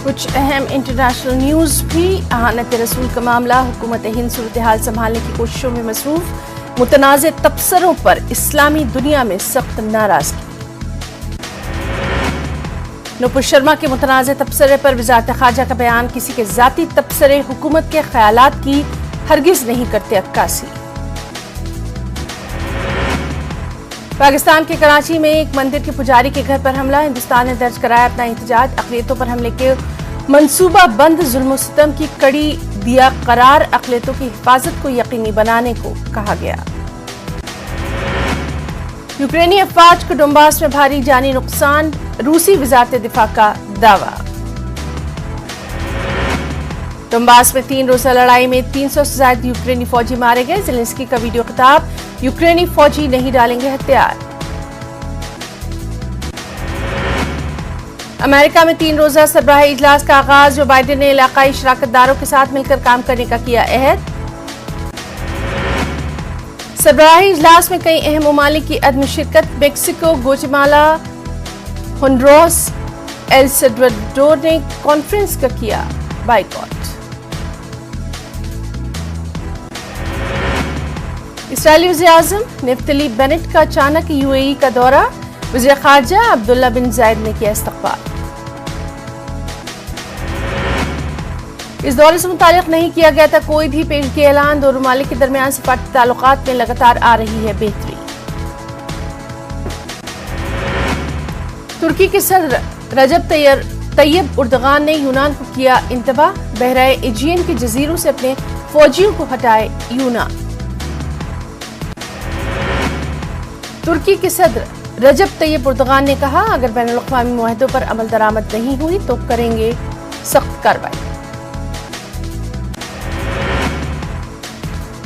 कुछ अहम international news भी। अहानत रसूल का मामला, हुकूमत हिंद सूरत हाल संभालने की कोशिशों में मसरूफ। मुतनाज़ तबसरों पर इस्लामी दुनिया में सख्त नाराजगी। नूपुर शर्मा के मुतनाज़ तबसरे पर वज़ारत ख़ारजा का बयान, किसी के ज़ाती तबसरे हुकूमत के ख्यालात की हरगिज़ नहीं करते अक्कासी। पाकिस्तान के कराची में एक मंदिर के पुजारी के घर पर हमला, हिंदुस्तान ने दर्ज कराया अपना एहतजाज। अक़लियतों पर हमले के मंसूबा बंद जुल्म सितम की कड़ी दिया करार, अक़लियतों की हिफाजत को यकीनी बनाने को कहा गया। यूक्रेनी अफवाज को डोंबास में भारी जानी नुकसान, रूसी वज़ारत दिफा का दावा। डोंबास में 3 रोज़ा लड़ाई में 300 से ज्यादा यूक्रेनी फौजी मारे गए। ज़ेलेंस्की का वीडियो खिताब, यूक्रेनी फौजी नहीं डालेंगे हथियार। अमेरिका में 3 रोज़ा सरबराही इजलास का आगाज, जो बाइडेन ने इलाकाई शराकतदारों के साथ मिलकर काम करने का किया अहद। सरबराही इजलास में कई अहम ममालिक की अदम शिरकत, Mexico, Guatemala, Honduras, El Salvador ने कॉन्फ्रेंस का किया बाइकॉट। इस्राएली वज़ीर-ए-आज़म नेफ्तली बेनेट का अचानक यूएई का दौरा, वज़ीर ख़ारजा अब्दुल्ला बिन ज़ायद ने किया इस्तक़बाल। इस दौरे से मुताल्लिक़ नहीं किया गया था कोई भी पेशगी ऐलान। दोनों ममालिक के दरमियान सफ़ारती ताल्लुकात में लगातार आ रही है बेहतरी। तुर्की के सदर रजब तैयब उर्दगान ने यूनान को किया इंतबाह, बहराए एजियन के जजीरों से अपने फौजियों को हटाए यूनान। तुर्की के सदर रजब तैयब उर्दगान ने कहा, अगर बैनुल अक़वामी मुआहदों पर अमल दरामद नहीं हुई तो करेंगे सख्त कार्रवाई।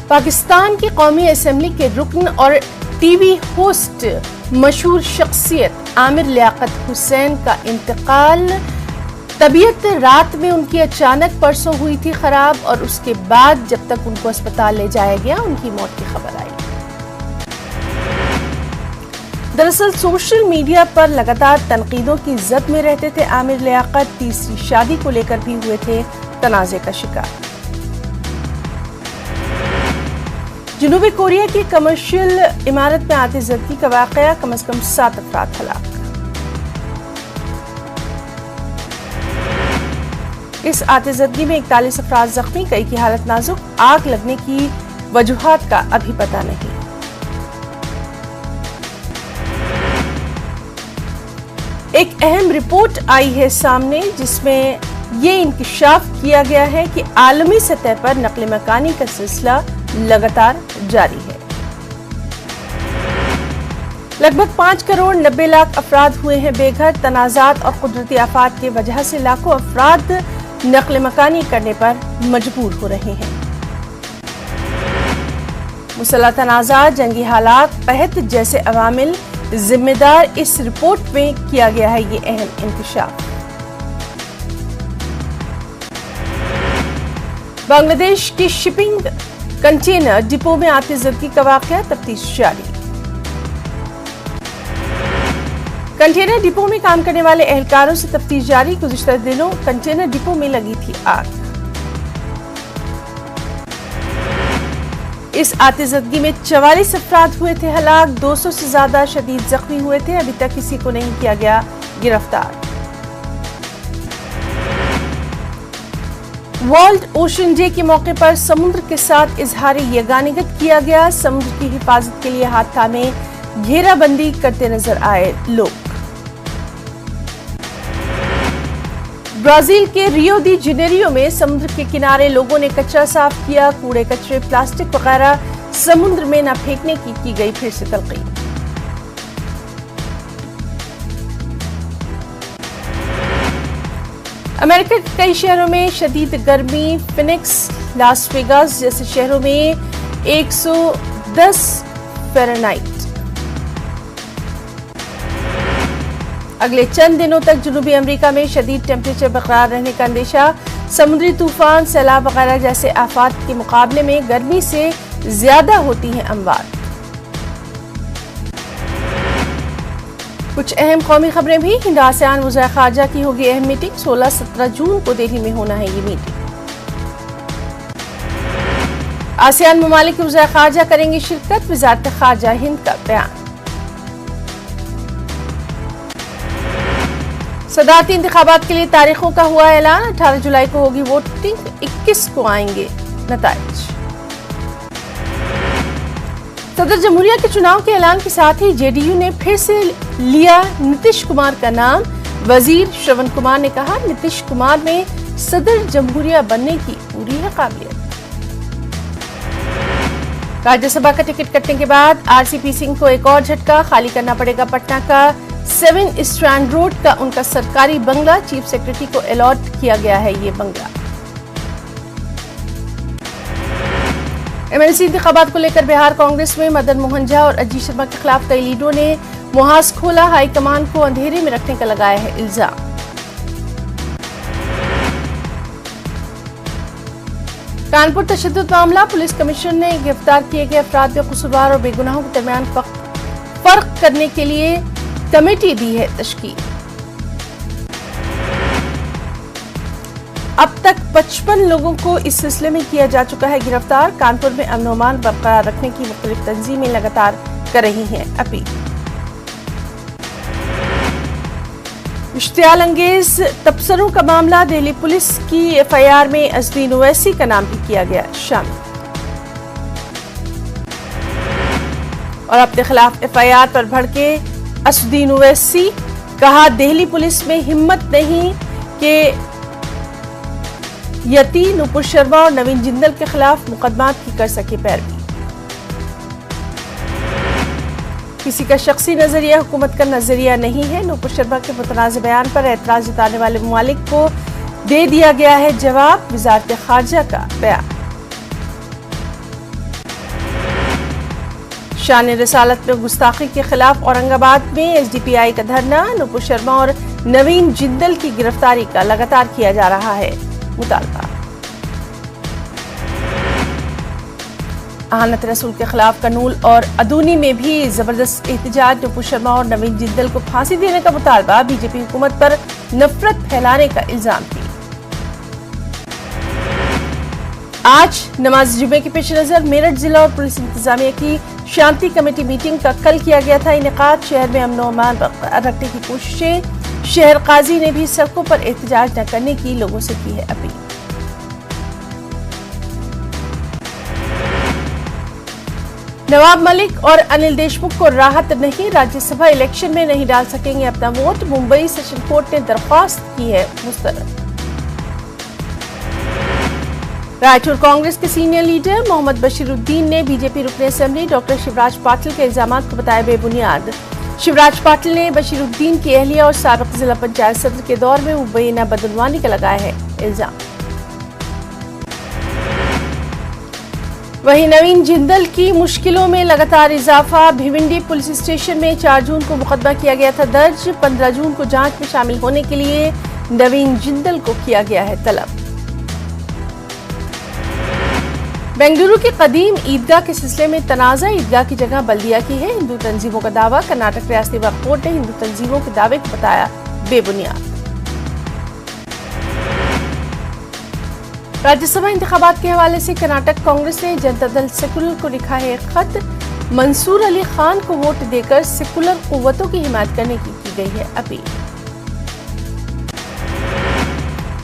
पाकिस्तान की कौमी असेंबली के रुकन और टीवी होस्ट मशहूर शख्सियत आमिर लियाकत हुसैन का इंतकाल। तबीयत रात में उनकी अचानक परसों हुई थी खराब और उसके बाद जब तक उनको अस्पताल ले जाया गया उनकी मौत की खबर आई। दरअसल सोशल मीडिया पर लगातार तनकीदों की जद में रहते थे आमिर लियाकत। तीसरी शादी को लेकर भी हुए थे तनाज़े का शिकार। जनूबी कोरिया की कमर्शियल इमारत में आतिशबाजी का वाकया, कम से कम 7 अफराद हलाक। इस आतिशबाजी में 41 अफराद जख्मी, कई की हालत नाजुक। आग लगने की वजूहात का अभी पता नहीं। एक अहम रिपोर्ट आई है सामने जिसमें ये इंकिशाफ किया गया है कि आलमी सतह पर नक़ल मकानी का सिलसिला लगातार जारी है। लगभग 5 करोड़ 90 लाख अफराद हुए हैं बेघर। तनाज़ात और कुदरती आफात की वजह से लाखों अफराद नक़ल मकानी करने पर मजबूर हो रहे हैं। मुसल्लह तनाज़ात, जंगी हालात, कहत जैसे अवामिल जिम्मेदार, इस रिपोर्ट में किया गया है ये अहम इंकिशाफ। बांग्लादेश की शिपिंग कंटेनर डिपो में आतिशबाजी का वाकया, तफ्तीश जारी। कंटेनर डिपो में काम करने वाले एहलकारों से तफ्तीश जारी। गुज़िश्ता दिनों कंटेनर डिपो में लगी थी आग। इस आतिशबाजी में 44 अफराद हुए थे हलाक, 200 से ज्यादा शदीद जख्मी हुए थे। अभी तक किसी को नहीं किया गया गिरफ्तार। वर्ल्ड ओशन डे के मौके पर समुद्र के साथ इजहार यगानियत किया गया। समुद्र की हिफाजत के लिए हाथ थामे घेराबंदी करते नजर आए लोग। ब्राजील के रियो दी जेनेरियो में समुद्र के किनारे लोगों ने कचरा साफ किया। कूड़े कचरे, प्लास्टिक वगैरह समुद्र में न फेंकने की गई फिर से तलकीन। अमेरिका के कई शहरों में शदीद गर्मी। फिनिक्स, लास वेगास जैसे शहरों में 110 फ़ारेनहाइट। अगले चंद दिनों तक जनूबी अमेरिका में शदीद टेम्परेचर बरकरार रहने का अंदेशा। समुद्री तूफान, सैलाब वगैरह जैसे आफात के मुकाबले में गर्मी से ज्यादा होती हैं अमवात। कुछ अहम कौमी खबरें भी। हिंद आसियान वज़ीर ख़ारजा की होगी अहम मीटिंग। 16-17 जून को दिल्ली में होना है ये मीटिंग। आसियान ममालिक के वज़ीर ख़ारजा करेंगे शिरकत। वज़ारत ख़ारजा हिंद का बयान। सदारती इंतखाबात के लिए तारीखों का हुआ ऐलान। 18 जुलाई को होगी वोटिंग, 21 को आएंगे नताइज। सदर जमहूरिया के चुनाव के ऐलान के साथ ही जेडीयू ने फिर से लिया नीतीश कुमार का नाम। वजीर श्रवण कुमार ने कहा, नीतीश कुमार में सदर जमहूरिया बनने की पूरी है काबिलियत। राज्यसभा का टिकट कटने के बाद आरसीपी सिंह को एक और झटका। खाली करना पड़ेगा पटना का 7 स्ट्रैंड रोड का उनका सरकारी बंगला। चीफ सेक्रेटरी को अलॉट किया गया है ये बंगला। एमएलसी इंतखाबात को लेकर बिहार कांग्रेस में मदन मोहन झा और अजीत शर्मा के खिलाफ कई लीडरों ने मुहाज खोला। हाईकमान को अंधेरे में रखने का लगाया है इल्जाम। कानपुर तशद्दुद मामला। पुलिस कमिश्नर ने गिरफ्तार किए गए अफराद में कसूरवार और बेगुनाहों के दरमियान फर्क करने के लिए कमेटी दी है तश्कील। अब तक 55 लोगों को इस सिलसिले में किया जा चुका है गिरफ्तार। कानपुर में अमन अमान बरकरार रखने की मुख्तलिफ तंजीमें लगातार कर रही हैं अपील। इश्तियाल अंगेज तबसरों का मामला। दिल्ली पुलिस की एफआईआर में असदीन ओवैसी का नाम भी किया गया शामिल। और अपने खिलाफ एफआईआर पर भड़के असदीन ओवैसी, कहा दिल्ली पुलिस में हिम्मत नहीं कि यती, नुपुर शर्मा और नवीन जिंदल के खिलाफ मुकदमात की कर सके पैरवी। किसी का शख्सी नजरिया हुकूमत का नजरिया नहीं है। नुपुर शर्मा के मुतनाज़ बयान पर एतराज जताने वाले ममालिक को दे दिया गया है जवाब। वज़ारत ख़ारजा का बयान। शान रिसालत में गुस्ताखी के खिलाफ औरंगाबाद में एसडीपीआई का धरना। नुपुर शर्मा और नवीन जिंदल की गिरफ्तारी का लगातार किया जा रहा है मुतालबा। आनत रसूल के खिलाफ कनूल और अदूनी में भी जबरदस्त एहतजाज। नुपुर शर्मा और नवीन जिंदल को फांसी देने का मुतालबा। बीजेपी हुकूमत पर नफरत फैलाने का इल्जाम भी। आज नमाज जुमे के पेश नजर मेरठ जिला और पुलिस इंतजामिया की शांति कमेटी मीटिंग का कल किया गया था इनेकाद। शहर में अमन अमान बरकरार रखने की कोशिशें। शहर काजी ने भी सड़कों पर एहतजाज न करने की लोगों से की है अपील। नवाब मलिक और अनिल देशमुख को राहत नहीं। राज्यसभा इलेक्शन में नहीं डाल सकेंगे अपना वोट। मुंबई सेशन कोर्ट ने दरख्वास्त की है मुस्तरद। रायचूर कांग्रेस के सीनियर लीडर मोहम्मद बशीरुद्दीन ने बीजेपी रुकने असेंबली डॉक्टर शिवराज पाटिल के इल्जामात को बताया बेबुनियाद। शिवराज पाटिल ने बशीरुद्दीन की अहलिया और साबिक जिला पंचायत सदर के दौर में मुबैना बदनवानी का लगाया है इल्जाम। वहीं नवीन जिंदल की मुश्किलों में लगातार इजाफा। भिवंडी पुलिस स्टेशन में 4 जून को मुकदमा किया गया था दर्ज। 15 जून को जांच में शामिल होने के लिए नवीन जिंदल को किया गया है तलब। बेंगलुरु की कदीम ईदगाह के सिलसिले में तनाज़ा। ईदगाह की जगह बल्दिया की है, हिंदू तंजीमों का दावा। कर्नाटक रियासती वक्फ बोर्ड ने हिंदू तंजीमों के दावे को बताया बेबुनियाद। राज्यसभा इंतखाबात के हवाले से कर्नाटक कांग्रेस ने जनता दल सेकुलर को लिखा है खत। मंसूर अली खान को वोट देकर सेकुलर कुव्वतों की हिमायत करने की गई है अपील।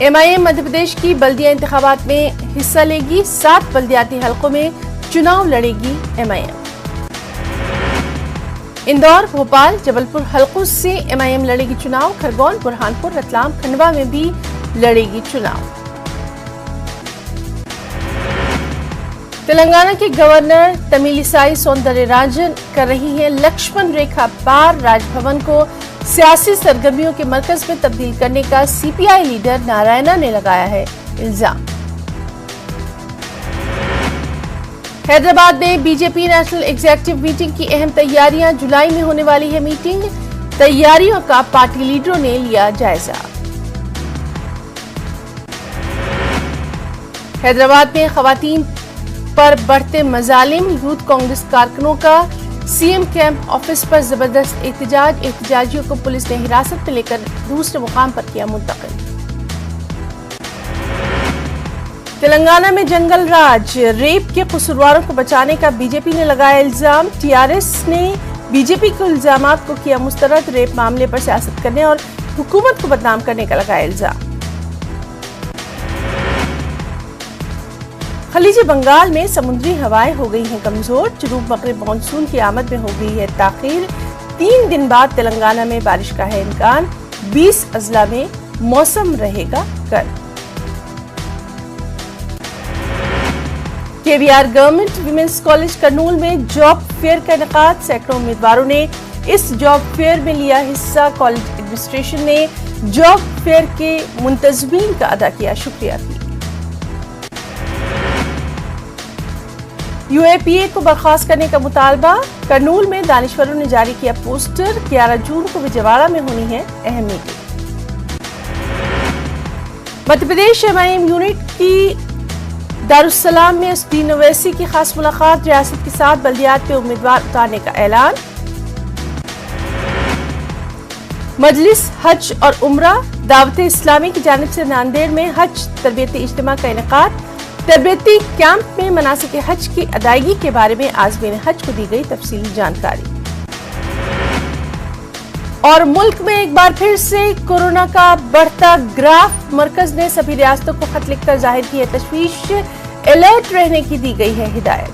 एमआईएम मध्य प्रदेश की बल्दिया इंतखाबात में हिस्सा लेगी। 7 बल्दियाती हलकों में चुनाव लड़ेगी एमआईएम। इंदौर, भोपाल, जबलपुर हलकों से एमआईएम लड़ेगी चुनाव। खरगोन, बुरहानपुर, रतलाम, खंडवा में भी लड़ेगी चुनाव। तेलंगाना के गवर्नर तमिलिसाई सौंदरराजन कर रही हैं लक्ष्मण रेखा पार। राजभवन को सियासी सरगर्मियों के मरकज में तब्दील करने का सीपीआई लीडर नारायणा ने लगाया है इल्जाम। हैदराबाद में बीजेपी नेशनल एग्जीक्यूटिव मीटिंग की अहम तैयारियां। जुलाई में होने वाली है मीटिंग। तैयारियों का पार्टी लीडरों ने लिया जायजा। हैदराबाद में खवातीन पर बढ़ते मजालिम। यूथ कांग्रेस कारकुनों का सीएम कैंप ऑफिस पर जबरदस्त एहतजाजियों को पुलिस ने हिरासत में लेकर दूसरे मुकाम पर किया मुंतकिल। तेलंगाना में जंगल राज, रेप के कसूरवारों को बचाने का बीजेपी ने लगाया इल्जाम। टीआरएस ने बीजेपी के इल्जामात को किया मुस्तरद। रेप मामले पर सियासत करने और हुकूमत को बदनाम करने का लगाया इल्जाम। खलीज बंगाल में समुद्री हवाएं हो गई हैं कमजोर। जनूब मगरिब मानसून की आमद में हो गई है ताखीर। 3 दिन बाद तेलंगाना में बारिश का है इम्कान। 20 अजला में मौसम रहेगा गर्म। KVR government women's college Kurnool में जॉब फेयर का इनेकाद। सैकड़ों उम्मीदवारों ने इस जॉब फेयर में लिया हिस्सा। कॉलेज एडमिनिस्ट्रेशन ने जॉब फेयर के मुंतजमीन का अदा किया शुक्रिया की। यूएपीए को बर्खास्त करने का मुतालबा। कर्नूल में दानिशवरों ने जारी किया पोस्टर। 11 जून को विजयवाड़ा में होनी है अहम meeting. Madhya Pradesh MIM unit की दारुस्सलाम में एसपी ओवैसी की खास मुलाकात। रियासत के 7 बल्दियात पे उम्मीदवार उतारने का ऐलान। मजलिस हज और उम्रा दावते इस्लामी की जानिब से नांदेड़ में हज तरबियती इज्तिमा का इनेकाद। तरबियती कैंप में मनासिक हज की अदायगी के बारे में आज़मीन हज को दी गई तफसीली जानकारी। और मुल्क में एक बार फिर से कोरोना का बढ़ता ग्राफ। मरकज ने सभी रियासतों को खत लिखकर जाहिर की है तशवीश। अलर्ट रहने की दी गई है हिदायत।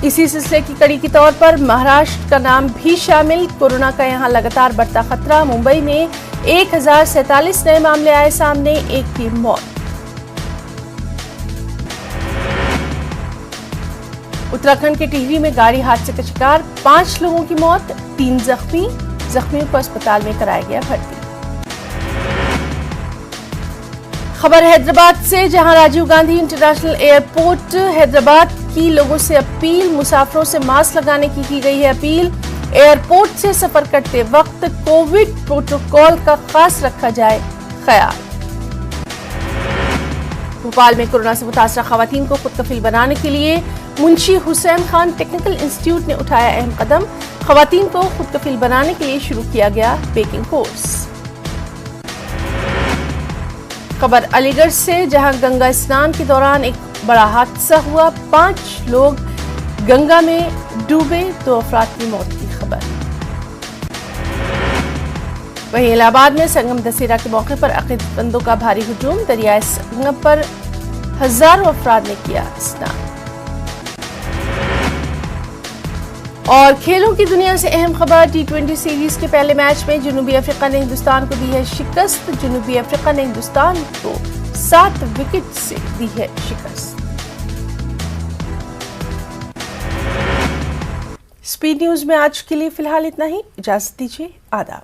इसी सिलसिले की कड़ी के तौर पर महाराष्ट्र का नाम भी शामिल। कोरोना का यहां लगातार बढ़ता खतरा। मुंबई में 1047 नए मामले आए सामने, 1 की मौत। उत्तराखंड के टिहरी में गाड़ी हादसे का शिकार, 5 लोगों की मौत, 3 जख्मी। जख्मियों को अस्पताल में कराया गया भर्ती। खबर हैदराबाद से, जहां राजीव गांधी इंटरनेशनल एयरपोर्ट हैदराबाद की लोगों से अपील। मुसाफिरों से मास्क लगाने की गई है अपील। एयरपोर्ट से सफर करते वक्त कोविड प्रोटोकॉल का खास रखा जाए ख्याल। भोपाल में कोरोना से मुतासरा खवातीन को खुद कफील बनाने के लिए मुंशी हुसैन खान टेक्निकल इंस्टीट्यूट ने उठाया अहम कदम। खवातीन को खुद कफील बनाने के लिए शुरू किया गया बेकिंग कोर्स। खबर अलीगढ़ से, जहां गंगा स्नान के दौरान एक बड़ा हादसा हुआ। 5 लोग गंगा में डूबे, 2 अफराद की मौत की खबर। वहीं इलाहाबाद में संगम दशहरा के मौके पर अकीदतमंदों का भारी हुजूम। दरियाए संगम पर हजारों अफराद ने किया स्नान। और खेलों की दुनिया से अहम खबर। T20 सीरीज के पहले मैच में जनूबी अफ्रीका ने हिंदुस्तान को दी है शिकस्त। जनूबी अफ्रीका ने हिंदुस्तान को 7 विकेट से दी है शिकस्त। स्पीड न्यूज में आज के लिए फिलहाल इतना ही। इजाजत दीजिए, आदाब।